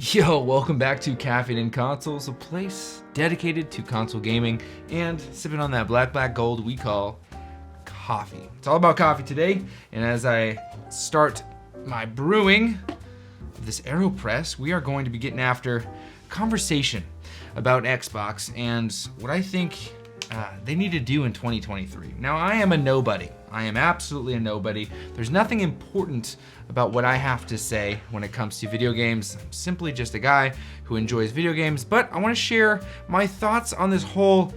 Yo, welcome back to Caffeine and Consoles, a place dedicated to console gaming and sipping on that black gold we call coffee. It's all about coffee today, and as I start my brewing of this AeroPress, we are going to be getting after conversation about Xbox and what I think they need to do in 2023. Now, I am a nobody. I am absolutely a nobody. There's nothing important about what I have to say when it comes to video games. I'm simply just a guy who enjoys video games, but I want to share my thoughts on this whole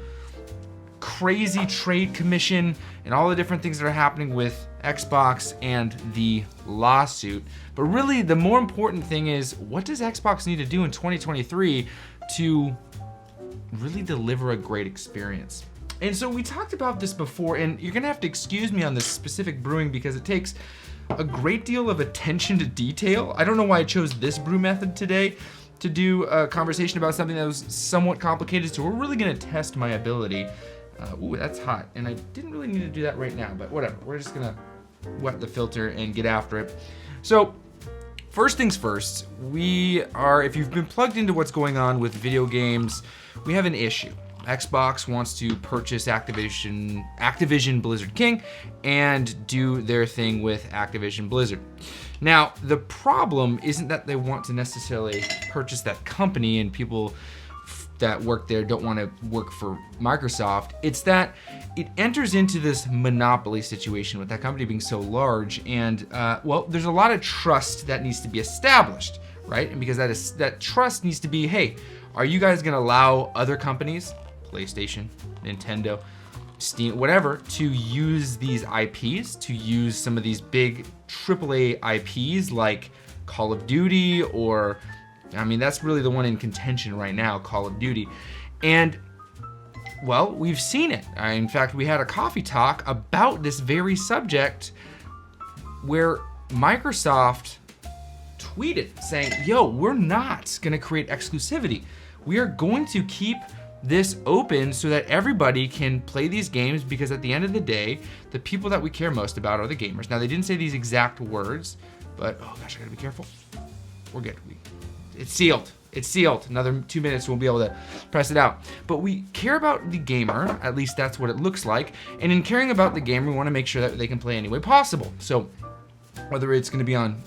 crazy trade commission and all the different things that are happening with Xbox and the lawsuit. But really, the more important thing is, what does Xbox need to do in 2023 to really deliver a great experience? And so we talked about this before, and you're gonna have to excuse me on this specific brewing because it takes a great deal of attention to detail. I don't know why I chose this brew method today to do a conversation about something that was somewhat complicated, so we're really gonna test my ability. Ooh, that's hot, and I didn't really need to do that right now, but whatever. We're just gonna wet the filter and get after it. So, first things first, if you've been plugged into what's going on with video games, we have an issue. Xbox wants to purchase Activision Blizzard King and do their thing with Activision Blizzard. Now, the problem isn't that they want to necessarily purchase that company and people that work there don't want to work for Microsoft. It's that it enters into this monopoly situation with that company being so large, and there's a lot of trust that needs to be established, right? And because that trust needs to be, hey, are you guys going to allow other companies, PlayStation, Nintendo, Steam, whatever, to use these IPs, to use some of these big AAA IPs like Call of Duty, or, I mean, that's really the one in contention right now, Call of Duty. And, well, we've seen it. In fact, we had a coffee talk about this very subject where Microsoft tweeted saying, yo, we're not going to create exclusivity. We are going to keep this open so that everybody can play these games, because at the end of the day, the people that we care most about are the gamers. Now, they didn't say these exact words, but oh gosh, I gotta be careful. We're good. It's sealed. It's sealed. Another 2 minutes, we'll be able to press it out. But we care about the gamer, at least that's what it looks like. And in caring about the gamer, we want to make sure that they can play any way possible. So whether it's going to be on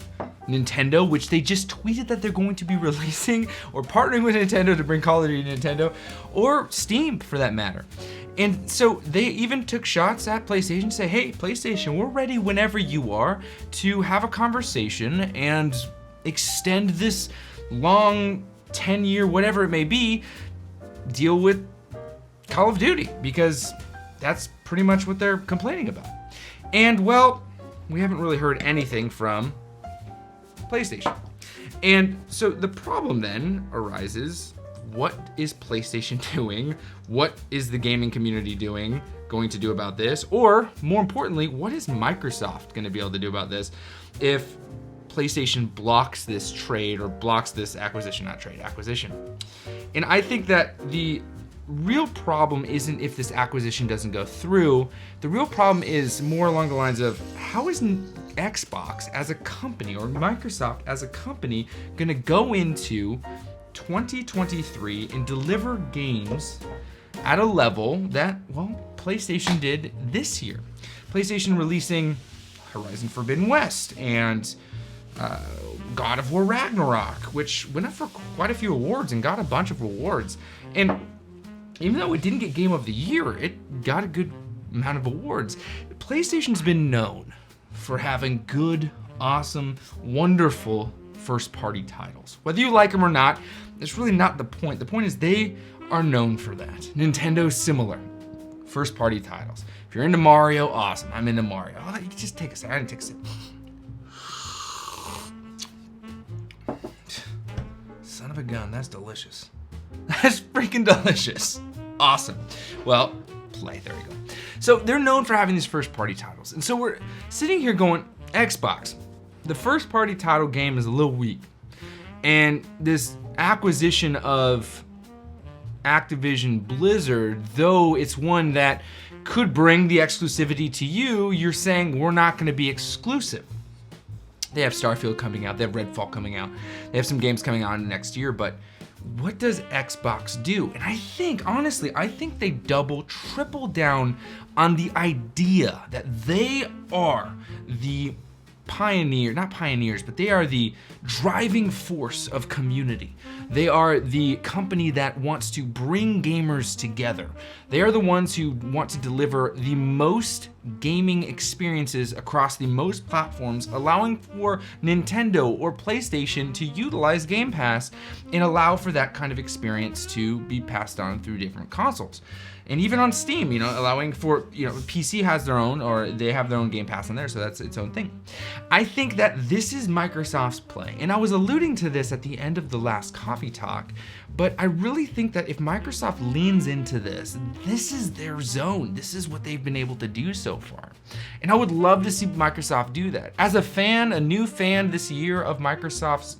Nintendo, which they just tweeted that they're going to be releasing, or partnering with Nintendo to bring Call of Duty to Nintendo, or Steam for that matter. And so they even took shots at PlayStation, say, hey, PlayStation, we're ready whenever you are to have a conversation and extend this long 10-year, whatever it may be, deal with Call of Duty, because that's pretty much what they're complaining about. And well, we haven't really heard anything from PlayStation. And so the problem then arises, what is PlayStation doing? What is the gaming community going to do about this? Or more importantly, what is Microsoft going to be able to do about this if PlayStation blocks this trade or blocks this acquisition? And I think that the real problem isn't if this acquisition doesn't go through. The real problem is more along the lines of, how is Xbox as a company, or Microsoft as a company, going to go into 2023 and deliver games at a level that, well, PlayStation did this year. PlayStation releasing Horizon Forbidden West and God of War Ragnarok, which went up for quite a few awards and got a bunch of awards. And even though it didn't get Game of the Year, it got a good amount of awards. PlayStation's been known for having good, awesome, wonderful first-party titles. Whether you like them or not, that's really not the point. The point is they are known for that. Nintendo's similar. First-party titles. If you're into Mario, awesome. I'm into Mario. Oh, you just take a second. I didn't take a sip. Son of a gun, that's delicious. That's freaking delicious. Awesome. Well, play. There we go. So they're known for having these first-party titles. And so we're sitting here going, Xbox, the first-party title game is a little weak. And this acquisition of Activision Blizzard, though it's one that could bring the exclusivity to you, you're saying we're not going to be exclusive. They have Starfield coming out, they have Redfall coming out, they have some games coming out next year, but what does Xbox do? And I think, honestly, I think they double, triple down on the idea that they are the not pioneers, but they are the driving force of community. They are the company that wants to bring gamers together. They are the ones who want to deliver the most gaming experiences across the most platforms, allowing for Nintendo or PlayStation to utilize Game Pass and allow for that kind of experience to be passed on through different consoles. And even on Steam, allowing for, PC has their own, or they have their own Game Pass on there, so that's its own thing. I think that this is Microsoft's play, and I was alluding to this at the end of the last coffee talk, but I really think that if Microsoft leans into this, this is their zone. This is what they've been able to do so far. And I would love to see Microsoft do that. As a fan, a new fan this year of Microsoft's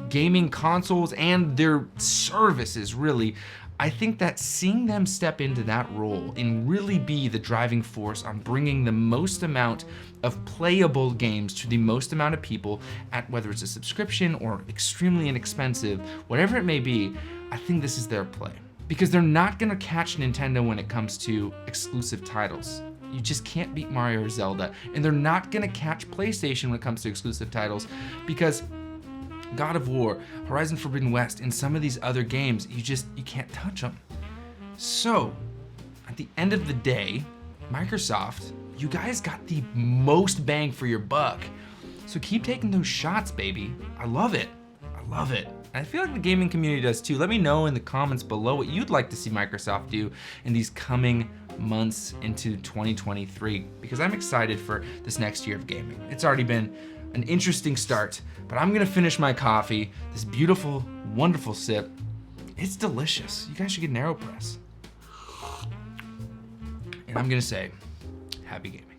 gaming consoles and their services, really, I think that seeing them step into that role and really be the driving force on bringing the most amount of playable games to the most amount of people at whether it's a subscription or extremely inexpensive, whatever it may be, I think this is their play. Because they're not gonna catch Nintendo when it comes to exclusive titles. You just can't beat Mario or Zelda. And they're not gonna catch PlayStation when it comes to exclusive titles because God of War, Horizon Forbidden West, and some of these other games, you can't touch them. So, at the end of the day, Microsoft, you guys got the most bang for your buck. So keep taking those shots, baby. I love it. I love it. And I feel like the gaming community does too. Let me know in the comments below what you'd like to see Microsoft do in these coming months into 2023, because I'm excited for this next year of gaming. It's already been an interesting start, but I'm gonna finish my coffee, this beautiful, wonderful sip. It's delicious. You guys should get an AeroPress. And I'm gonna say, happy gaming.